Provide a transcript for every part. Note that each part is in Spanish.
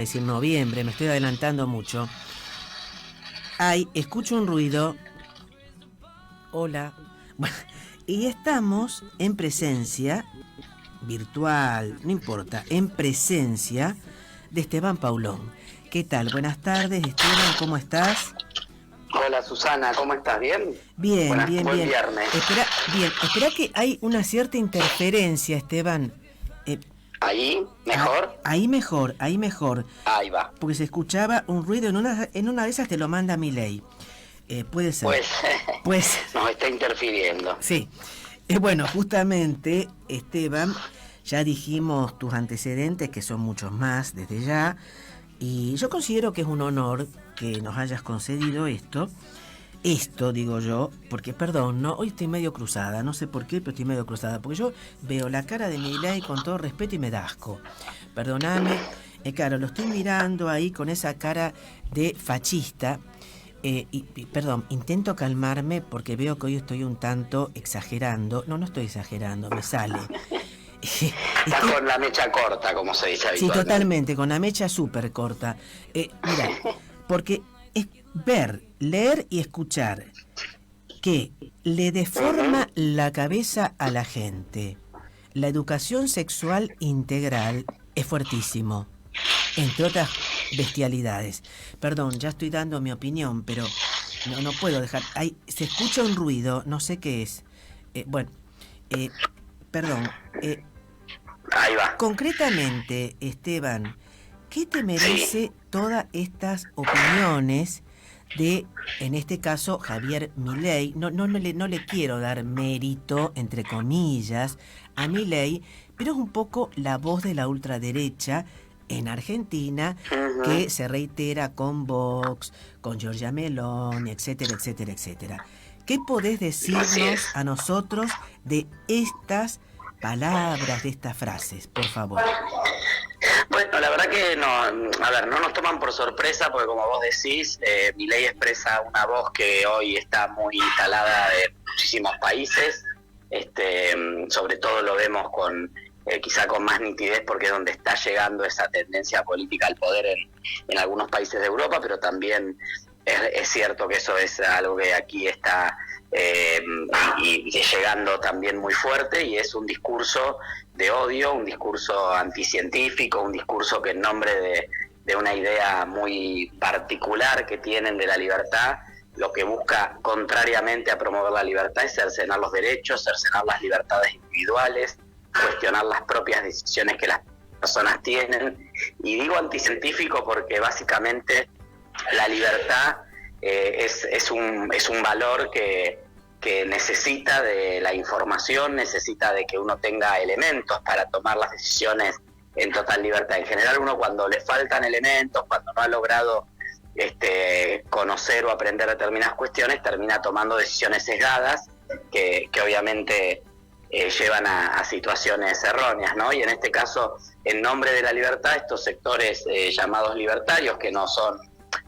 decir noviembre, me estoy adelantando mucho. Escucho un ruido. Hola. Bueno, y estamos en presencia, virtual, no importa, en presencia de Esteban Paulón. ¿Qué tal? Buenas tardes, Esteban, ¿cómo estás? Hola Susana, ¿cómo estás? ¿Bien? Bien, bien, Buen bien. viernes. Espera que hay una cierta interferencia, Esteban. ¿Ahí? ¿Mejor? Ahí mejor, ahí mejor. Ahí va. Porque se escuchaba un ruido, en una de esas te lo manda Milei. Puede ser. Pues nos está interfiriendo. Sí. Bueno, justamente, Esteban, ya dijimos tus antecedentes, que son muchos más desde ya, y yo considero que es un honor que nos hayas concedido esto. Esto digo yo, porque perdón, no, hoy estoy medio cruzada, no sé por qué, pero estoy medio cruzada, porque yo veo la cara de Milei con todo respeto y me da asco. Perdóname, claro, lo estoy mirando ahí con esa cara de fascista. Perdón, intento calmarme porque veo que hoy estoy un tanto exagerando. No estoy exagerando, me sale. Está con la mecha corta, como se dice habitualmente. Sí, totalmente, con la mecha súper corta. Mira, porque es ver, leer y escuchar que le deforma la cabeza a la gente. La educación sexual integral es fuertísimo, entre otras bestialidades. Perdón, ya estoy dando mi opinión, pero no puedo dejar. Se escucha un ruido, no sé qué es. Perdón. Ahí va. Concretamente, Esteban, ¿qué te merece todas estas opiniones de, en este caso, Javier Milei? No le quiero dar mérito, entre comillas, a Milei, pero es un poco la voz de la ultraderecha en Argentina, que se reitera con Vox, con Giorgia Meloni, etcétera, etcétera, etcétera. ¿Qué podés decirnos a nosotros de estas palabras, de estas frases, por favor? Bueno, la verdad que no nos toman por sorpresa, porque como vos decís, Milei expresa una voz que hoy está muy instalada en muchísimos países. Sobre todo lo vemos quizá con más nitidez, porque es donde está llegando esa tendencia política al poder en algunos países de Europa, pero también es cierto que eso es algo que aquí está y llegando también muy fuerte, y es un discurso de odio, un discurso anticientífico, un discurso que en nombre de una idea muy particular que tienen de la libertad, lo que busca, contrariamente a promover la libertad, es cercenar los derechos, cercenar las libertades individuales, cuestionar las propias decisiones que las personas tienen. Y digo anticientífico porque básicamente la libertad es un valor que necesita de la información, necesita de que uno tenga elementos para tomar las decisiones en total libertad. En general, uno, cuando le faltan elementos, cuando no ha logrado conocer o aprender determinadas cuestiones, termina tomando decisiones sesgadas que obviamente llevan a situaciones erróneas, ¿no? Y en este caso, en nombre de la libertad, estos sectores llamados libertarios, que no son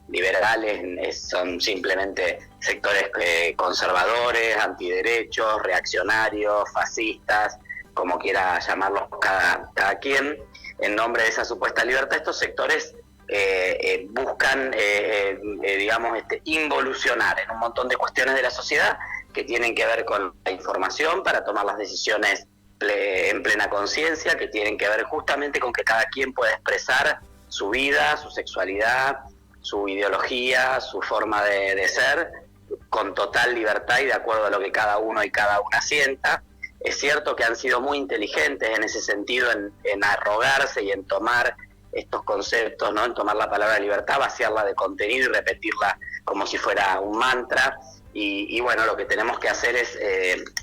liberales, son simplemente sectores conservadores, antiderechos, reaccionarios, fascistas, como quiera llamarlos cada quien, en nombre de esa supuesta libertad, estos sectores buscan, involucionar en un montón de cuestiones de la sociedad que tienen que ver con la información para tomar las decisiones en plena conciencia, que tienen que ver justamente con que cada quien pueda expresar su vida, su sexualidad, su ideología, su forma de ser, con total libertad y de acuerdo a lo que cada uno y cada una sienta. Es cierto que han sido muy inteligentes en ese sentido, en arrogarse y en tomar estos conceptos, ¿no? En tomar la palabra libertad, vaciarla de contenido y repetirla como si fuera un mantra. Y bueno, lo que tenemos que hacer es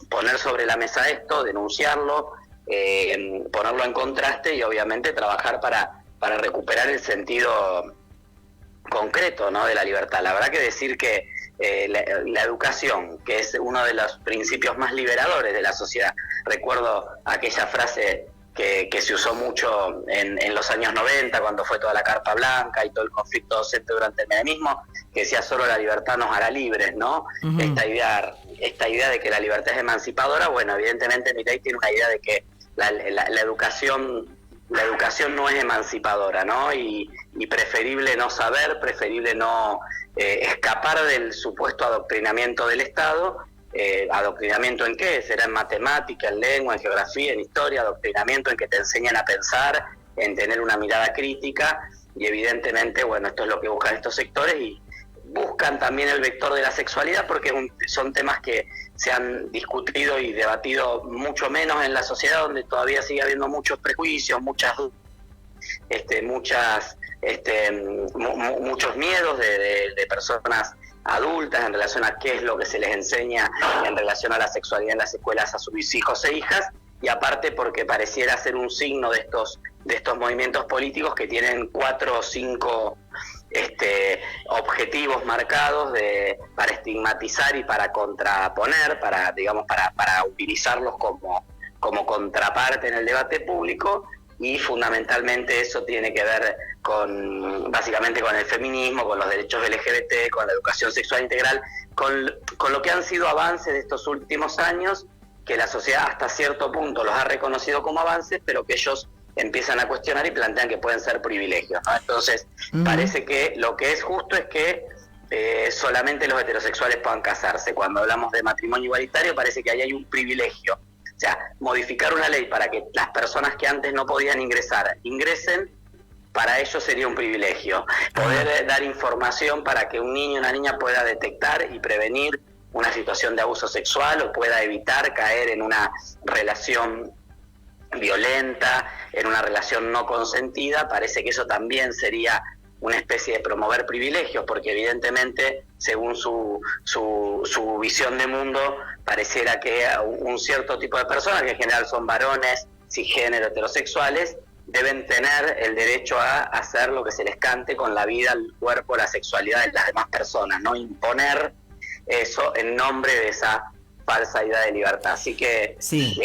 poner sobre la mesa esto, denunciarlo, ponerlo en contraste y obviamente trabajar para recuperar el sentido concreto, ¿no?, de la libertad. La verdad que decir que la educación, que es uno de los principios más liberadores de la sociedad. Recuerdo aquella frase que se usó mucho en los años 90, cuando fue toda la Carta Blanca y todo el conflicto docente durante el menemismo, que decía: solo la libertad nos hará libres, ¿no? Uh-huh. Esta idea de que la libertad es emancipadora. Bueno, evidentemente Milei tiene una idea de que la educación la educación no es emancipadora, ¿no? Y preferible no saber, preferible no escapar del supuesto adoctrinamiento del Estado. ¿Adoctrinamiento en qué? Será en matemática, en lengua, en geografía, en historia, adoctrinamiento en que te enseñan a pensar, en tener una mirada crítica, y evidentemente, bueno, esto es lo que buscan estos sectores, y buscan también el vector de la sexualidad, porque son temas que se han discutido y debatido mucho menos en la sociedad, donde todavía sigue habiendo muchos prejuicios, muchos miedos de personas adultas en relación a qué es lo que se les enseña en relación a la sexualidad en las escuelas a sus hijos e hijas, y aparte porque pareciera ser un signo de estos movimientos políticos que tienen 4 o 5 objetivos marcados para estigmatizar y para contraponer, para utilizarlos como contraparte en el debate público. Y fundamentalmente eso tiene que ver básicamente con el feminismo, con los derechos LGBT, con la educación sexual integral, con lo que han sido avances de estos últimos años, que la sociedad hasta cierto punto los ha reconocido como avances, pero que ellos empiezan a cuestionar y plantean que pueden ser privilegios, ¿no? Entonces, parece que lo que es justo es que solamente los heterosexuales puedan casarse. Cuando hablamos de matrimonio igualitario, parece que ahí hay un privilegio. O sea, modificar una ley para que las personas que antes no podían ingresar, ingresen, para ellos sería un privilegio. Poder dar información para que un niño o una niña pueda detectar y prevenir una situación de abuso sexual, o pueda evitar caer en una relación violenta, en una relación no consentida, parece que eso también sería una especie de promover privilegios, porque evidentemente, según su visión de mundo, pareciera que un cierto tipo de personas, que en general son varones, cisgénero, heterosexuales, deben tener el derecho a hacer lo que se les cante con la vida, el cuerpo, la sexualidad de las demás personas, no imponer eso en nombre de esa falsa idea de libertad. Así que sí.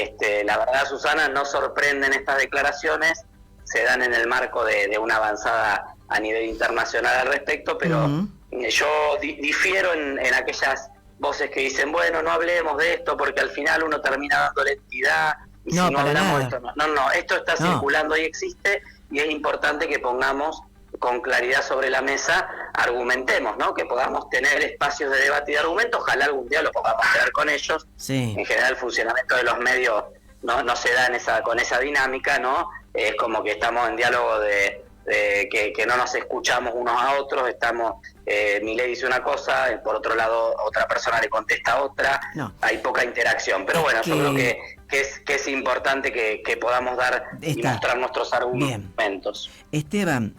La verdad, Susana, no sorprenden estas declaraciones, se dan en el marco de una avanzada a nivel internacional al respecto, pero yo difiero en aquellas voces que dicen, bueno, no hablemos de esto porque al final uno termina dándole entidad, y no, si no hablamos de esto, esto está circulando y existe, y es importante que pongamos con claridad sobre la mesa, argumentemos, ¿no? Que podamos tener espacios de debate y de argumento, ojalá algún día lo podamos hacer con ellos. Sí. En general el funcionamiento de los medios no se da con esa dinámica, ¿no? Es como que estamos en diálogo de que no nos escuchamos unos a otros, Milei dice una cosa, por otro lado otra persona le contesta otra, hay poca interacción, pero bueno, yo creo que es importante que podamos dar y mostrar nuestros argumentos. Esteban,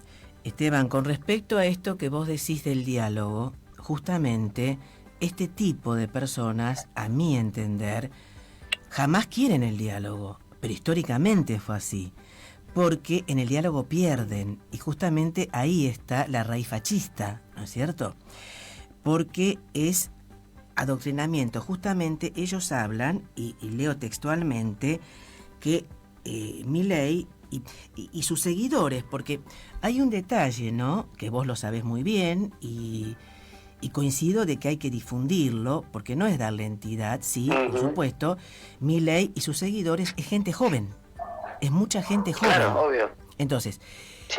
con respecto a esto que vos decís del diálogo, justamente este tipo de personas, a mi entender, jamás quieren el diálogo, pero históricamente fue así, porque en el diálogo pierden, y justamente ahí está la raíz fascista, ¿no es cierto? Porque es adoctrinamiento. Justamente ellos hablan, y leo textualmente, que Milei y sus seguidores, porque hay un detalle, ¿no?, que vos lo sabés muy bien, y coincido de que hay que difundirlo, porque no es darle entidad, sí, por supuesto. Milei y sus seguidores es gente joven, es mucha gente joven. Claro, obvio. Entonces,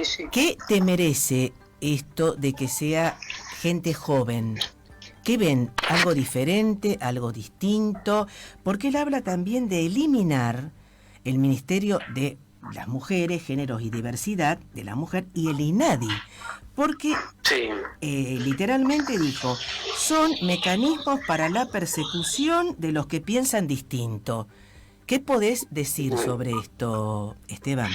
sí. ¿Qué te merece esto de que sea gente joven? ¿Qué ven? ¿Algo diferente? ¿Algo distinto? Porque él habla también de eliminar el Ministerio de las Mujeres, Géneros y Diversidad de la Mujer y el INADI. Porque literalmente dijo, son mecanismos para la persecución de los que piensan distinto. ¿Qué podés decir sobre esto, Esteban?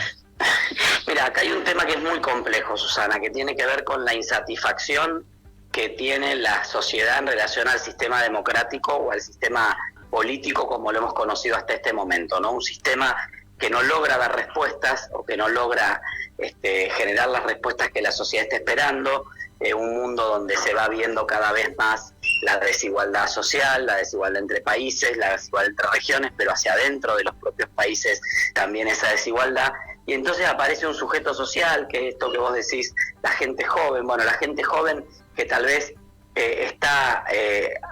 Mira, acá hay un tema que es muy complejo, Susana, que tiene que ver con la insatisfacción que tiene la sociedad en relación al sistema democrático o al sistema político como lo hemos conocido hasta este momento, ¿no? Un sistema que no logra dar respuestas o que no logra generar las respuestas que la sociedad está esperando, un mundo donde se va viendo cada vez más la desigualdad social, la desigualdad entre países, la desigualdad entre regiones, pero hacia adentro de los propios países también esa desigualdad. Y entonces aparece un sujeto social, que es esto que vos decís, la gente joven. Bueno, la gente joven que tal vez está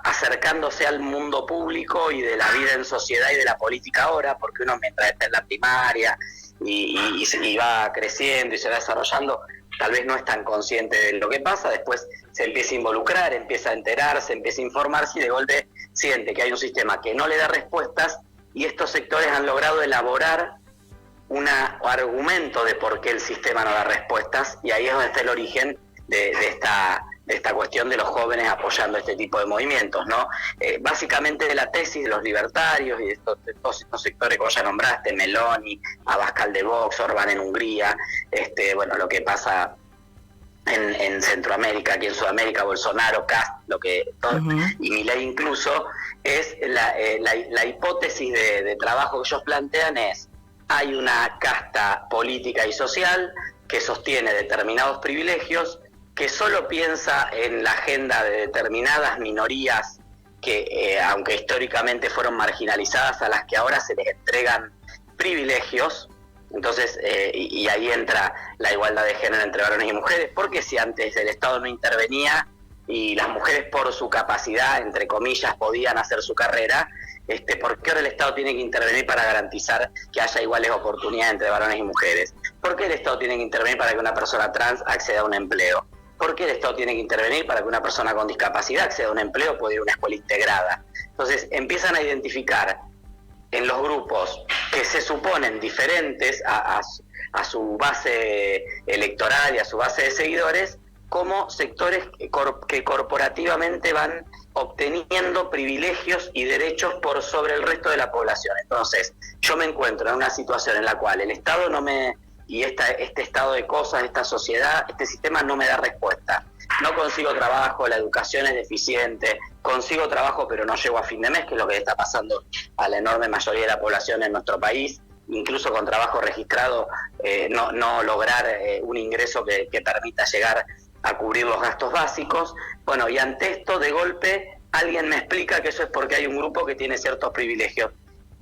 acercándose al mundo público y de la vida en sociedad y de la política ahora, porque uno mientras está en la primaria y va creciendo y se va desarrollando, tal vez no es tan consciente de lo que pasa, después se empieza a involucrar, empieza a enterarse, empieza a informarse y de golpe siente que hay un sistema que no le da respuestas, y estos sectores han logrado elaborar un argumento de por qué el sistema no da respuestas, y ahí es donde está el origen de esta cuestión de los jóvenes apoyando este tipo de movimientos, ¿no? Básicamente de la tesis de los libertarios y de todos estos sectores que vos ya nombraste, Meloni, Abascal de Vox, Orbán en Hungría, bueno, lo que pasa en Centroamérica, aquí en Sudamérica, Bolsonaro, Kast, y Milei incluso, es la hipótesis de trabajo que ellos plantean es: hay una casta política y social que sostiene determinados privilegios, que solo piensa en la agenda de determinadas minorías que, aunque históricamente fueron marginalizadas, a las que ahora se les entregan privilegios. Entonces, y ahí entra la igualdad de género entre varones y mujeres, porque si antes el Estado no intervenía y las mujeres por su capacidad, entre comillas, podían hacer su carrera, ¿por qué ahora el Estado tiene que intervenir para garantizar que haya iguales oportunidades entre varones y mujeres? ¿Por qué el Estado tiene que intervenir para que una persona trans acceda a un empleo? ¿Por qué el Estado tiene que intervenir para que una persona con discapacidad acceda a un empleo o pueda ir a una escuela integrada? Entonces empiezan a identificar en los grupos que se suponen diferentes a su base electoral y a su base de seguidores, como sectores que corporativamente van obteniendo privilegios y derechos por sobre el resto de la población. Entonces, yo me encuentro en una situación en la cual el Estado y este estado de cosas, esta sociedad, este sistema no me da respuesta. No consigo trabajo, la educación es deficiente, consigo trabajo pero no llego a fin de mes, que es lo que está pasando a la enorme mayoría de la población en nuestro país, incluso con trabajo registrado, no lograr un ingreso que permita llegar a cubrir los gastos básicos. Bueno, y ante esto, de golpe, alguien me explica que eso es porque hay un grupo que tiene ciertos privilegios.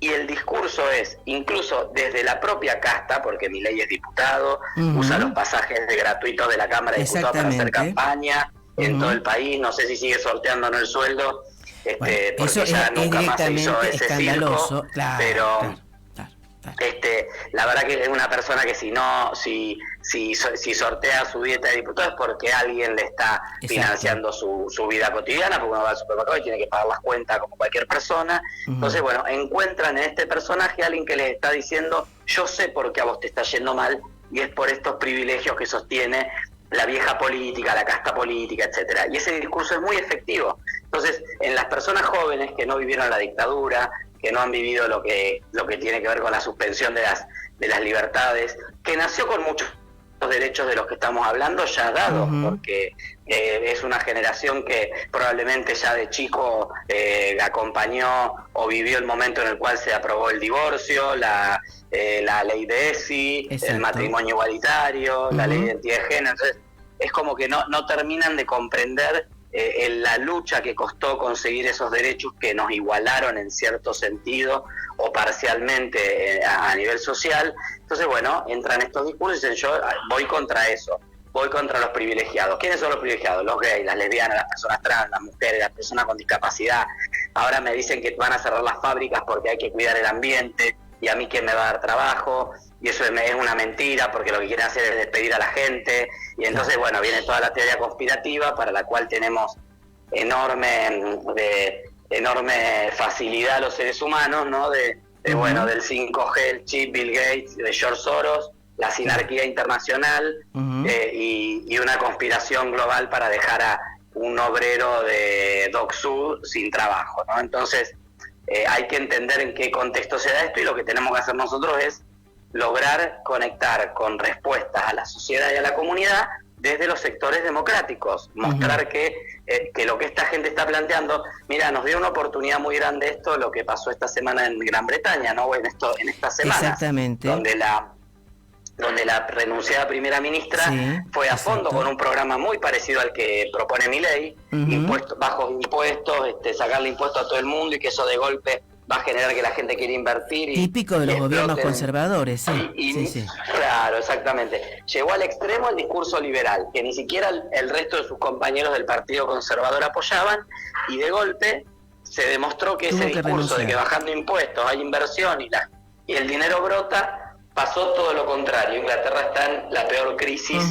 Y el discurso es, incluso desde la propia casta, porque Milei es diputado, usa los pasajes gratuitos de la Cámara de Diputados para hacer campaña en todo el país, no sé si sigue sorteando o no el sueldo, bueno, porque eso ya nunca más se hizo ese escandaloso, circo, claro, pero claro. la verdad que es una persona que si sortea su dieta de diputado es porque alguien le está financiando su vida cotidiana, porque uno va al supermercado y tiene que pagar las cuentas como cualquier persona. Entonces, bueno, encuentran en este personaje a alguien que les está diciendo: yo sé por qué a vos te está yendo mal, y es por estos privilegios que sostiene la vieja política, la casta política, etcétera. Y ese discurso es muy efectivo. Entonces, en las personas jóvenes que no vivieron la dictadura, que no han vivido lo que tiene que ver con la suspensión de las libertades, que nació con muchos derechos de los que estamos hablando ya dados, porque es una generación que probablemente ya de chico acompañó o vivió el momento en el cual se aprobó el divorcio, la ley de ESI, el matrimonio igualitario, la ley de identidad de género. Entonces, es como que no terminan de comprender la lucha que costó conseguir esos derechos que nos igualaron en cierto sentido o parcialmente a nivel social. Entonces, bueno, entran estos discursos y dicen: yo voy contra eso, voy contra los privilegiados. ¿Quiénes son los privilegiados? Los gays, las lesbianas, las personas trans, las mujeres, las personas con discapacidad. Ahora me dicen que van a cerrar las fábricas porque hay que cuidar el ambiente, y a mí quién me va a dar trabajo, y eso es una mentira, porque lo que quieren hacer es despedir a la gente. Y entonces, bueno, viene toda la teoría conspirativa, para la cual tenemos enorme facilidad los seres humanos, ¿no? Bueno, del 5G, el chip, Bill Gates, de George Soros, la sinarquía internacional, y una conspiración global para dejar a un obrero de Dock Sud sin trabajo, ¿no? Entonces, hay que entender en qué contexto se da esto, y lo que tenemos que hacer nosotros es lograr conectar con respuestas a la sociedad y a la comunidad desde los sectores democráticos, mostrar que lo que esta gente está planteando, mira, nos dio una oportunidad muy grande esto, lo que pasó esta semana en Gran Bretaña, ¿no? En esta semana, exactamente, donde la renunciada primera ministra fue a fondo con un programa muy parecido al que propone Milei, bajos impuestos, sacarle impuestos a todo el mundo, y que eso de golpe va a generar que la gente quiera invertir. Típico de los gobiernos conservadores, sí. Claro, exactamente. Llegó al extremo el discurso liberal, que ni siquiera el resto de sus compañeros del Partido Conservador apoyaban, y de golpe se demostró que ese discurso de que bajando impuestos hay inversión y el dinero brota, pasó todo lo contrario. Inglaterra está en la peor crisis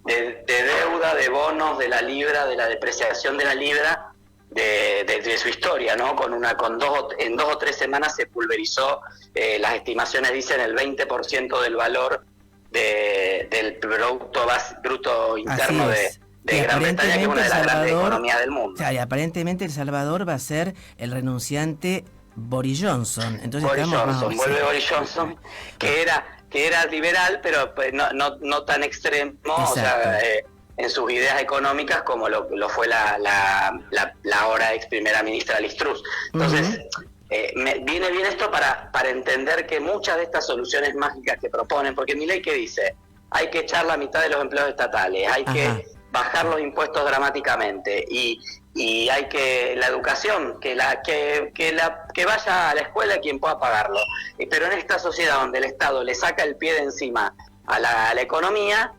de deuda, de bonos, de la libra, de la depreciación de la libra de su historia, ¿no? En 2 o 3 semanas se pulverizó, las estimaciones dicen el 20% del valor del Producto Bruto Interno de Gran Bretaña, que es una de las grandes economías del mundo. O sea, y aparentemente El Salvador va a ser el renunciante Boris Johnson. Entonces vuelve Boris Johnson, que era liberal, pero pues, no tan extremo. Exacto. O sea, en sus ideas económicas como lo fue la ahora ex primera ministra Liz Truss. Entonces, viene bien esto para entender que muchas de estas soluciones mágicas que proponen, porque Milei, ¿qué dice? Hay que echar la mitad de los empleos estatales, hay que bajar los impuestos dramáticamente y hay que la educación, que vaya a la escuela quien pueda pagarlo. Pero en esta sociedad donde el Estado le saca el pie de encima a la economía,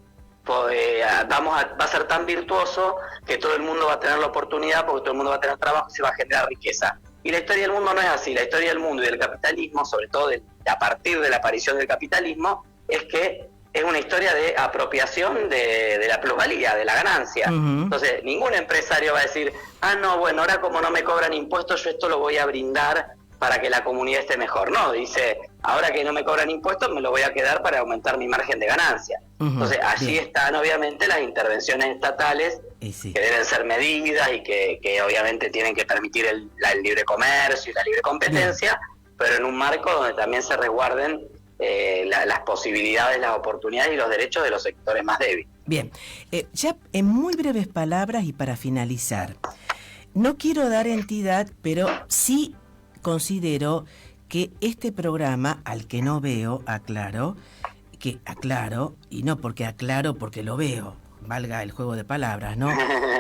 pues, va a ser tan virtuoso que todo el mundo va a tener la oportunidad, porque todo el mundo va a tener trabajo y se va a generar riqueza. Y la historia del mundo no es así. La historia del mundo y del capitalismo, sobre todo a partir de la aparición del capitalismo, es que es una historia de apropiación de la plusvalía, de la ganancia. Entonces, ningún empresario va a decir, no, bueno, ahora como no me cobran impuestos, yo esto lo voy a brindar para que la comunidad esté mejor. No, dice, ahora que no me cobran impuestos, me lo voy a quedar para aumentar mi margen de ganancia. Entonces, allí están obviamente las intervenciones estatales, que deben ser medidas y que obviamente tienen que permitir el libre comercio y la libre competencia, pero en un marco donde también se resguarden las posibilidades, las oportunidades y los derechos de los sectores más débiles. Bien, ya en muy breves palabras y para finalizar, no quiero dar entidad, pero sí considero que este programa, al que no veo, aclaro, y no porque aclaro porque lo veo, valga el juego de palabras, ¿no?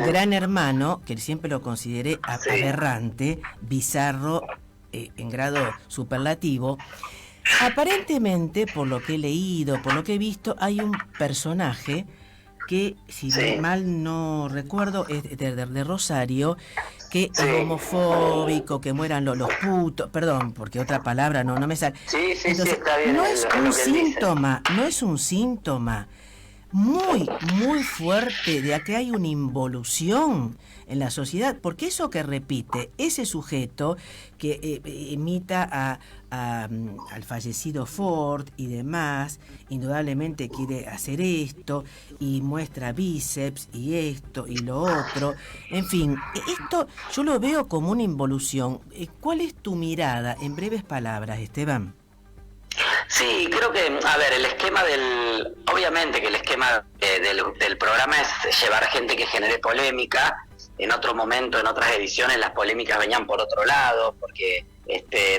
Gran Hermano, que siempre lo consideré aberrante, bizarro, en grado superlativo. Aparentemente, por lo que he leído, por lo que he visto, hay un personaje que, si mal no recuerdo, es de Rosario, que es homofóbico, que mueran los putos, perdón, porque otra palabra no me sale. Entonces, está bien. No es un síntoma muy, muy fuerte de que hay una involución en la sociedad, porque eso que repite ese sujeto que imita al fallecido Ford y demás, indudablemente quiere hacer esto y muestra bíceps y esto y lo otro, en fin, esto yo lo veo como una involución. ¿Cuál es tu mirada en breves palabras, Esteban? Sí, creo que, el esquema obviamente que el esquema del programa es llevar gente que genere polémica. En otro momento, en otras ediciones, las polémicas venían por otro lado, porque,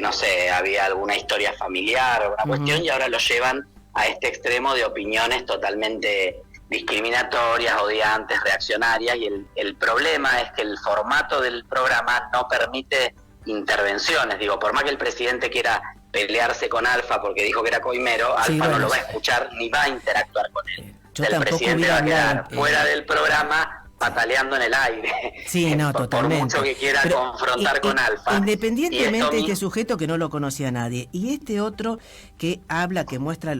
no sé, había alguna historia familiar o una cuestión, y ahora lo llevan a este extremo de opiniones totalmente discriminatorias, odiantes, reaccionarias, y el problema es que el formato del programa no permite intervenciones. Digo, por más que el presidente quiera pelearse con Alfa porque dijo que era coimero, Alfa no lo va a escuchar ni va a interactuar con él. El presidente va a quedar fuera del programa pataleando en el aire. Sí, no, totalmente. Por mucho que quiera confrontar con Alfa. Independientemente de este sujeto que no lo conocía a nadie, y este otro que habla, que muestra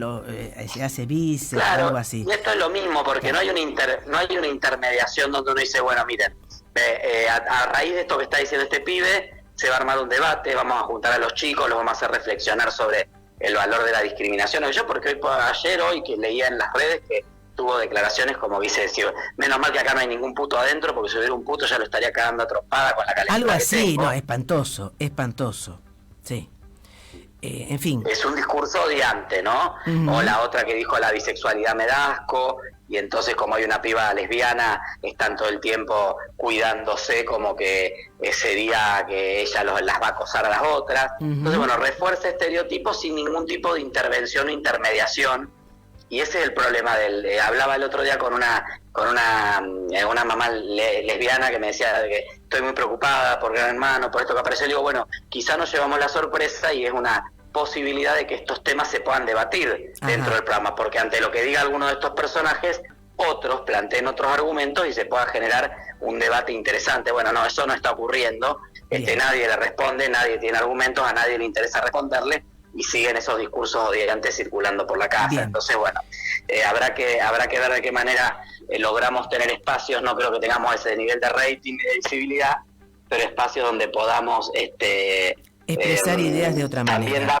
se hace bíceps, algo así. Y esto es lo mismo, porque no hay una intermediación donde uno dice, bueno, miren, a raíz de esto que está diciendo este pibe, se va a armar un debate, vamos a juntar a los chicos, los vamos a hacer reflexionar sobre el valor de la discriminación. Porque hoy que leía en las redes que tuvo declaraciones como decir, menos mal que acá no hay ningún puto adentro, porque si hubiera un puto ya lo estaría cagando a trompada con la calentura. Algo así, no, espantoso, sí. En fin. Es un discurso odiante, ¿no? O la otra que dijo, la bisexualidad me da asco, y entonces como hay una piba lesbiana, están todo el tiempo cuidándose como que ese día que ella las va a acosar a las otras. Entonces, refuerza estereotipos sin ningún tipo de intervención o intermediación. Y ese es el problema hablaba el otro día con una mamá lesbiana que me decía que estoy muy preocupada por Gran Hermano, por esto que apareció. Le digo, bueno, quizá nos llevamos la sorpresa y es una posibilidad de que estos temas se puedan debatir dentro del programa, porque ante lo que diga alguno de estos personajes, otros planteen otros argumentos y se pueda generar un debate interesante. Bueno, no, eso no está ocurriendo. Nadie le responde, nadie tiene argumentos, a nadie le interesa responderle. y siguen esos discursos odiantes circulando por la casa. Bien. Entonces, bueno, habrá que ver de qué manera logramos tener espacios. No creo que tengamos ese nivel de rating y de visibilidad, pero espacios donde podamos expresar ideas de otra manera. También dar